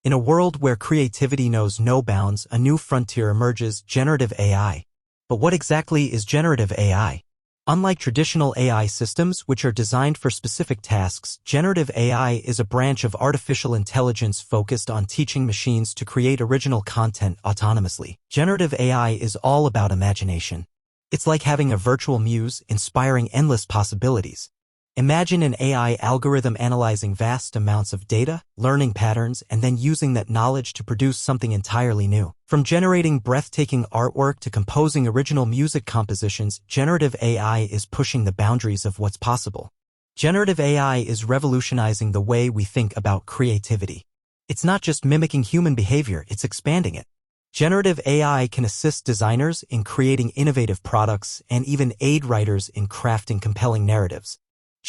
In a world where creativity knows no bounds, a new frontier emerges: generative AI. But what exactly is generative AI? Unlike traditional AI systems, which are designed for specific tasks, generative AI is a branch of artificial intelligence focused on teaching machines to create original content autonomously. Generative AI is all about imagination. It's like having a virtual muse, inspiring endless possibilities. Imagine an AI algorithm analyzing vast amounts of data, learning patterns, and then using that knowledge to produce something entirely new. From generating breathtaking artwork to composing original music compositions, generative AI is pushing the boundaries of what's possible. Generative AI is revolutionizing the way we think about creativity. It's not just mimicking human behavior, it's expanding it. Generative AI can assist designers in creating innovative products and even aid writers in crafting compelling narratives.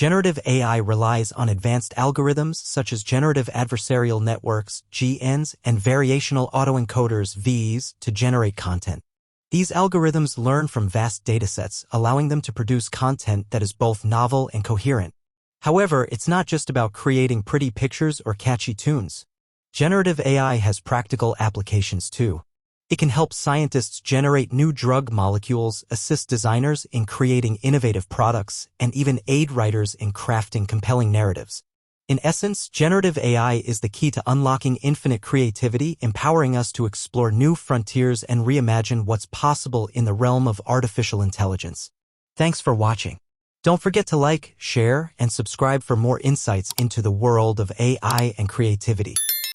Generative AI relies on advanced algorithms such as generative adversarial networks, GNs, and variational autoencoders, VEs, to generate content. These algorithms learn from vast datasets, allowing them to produce content that is both novel and coherent. However, it's not just about creating pretty pictures or catchy tunes. Generative AI has practical applications too. It can help scientists generate new drug molecules, assist designers in creating innovative products, and even aid writers in crafting compelling narratives. In essence, generative AI is the key to unlocking infinite creativity, empowering us to explore new frontiers and reimagine what's possible in the realm of artificial intelligence. Thanks for watching. Don't forget to like, share, and subscribe for more insights into the world of AI and creativity.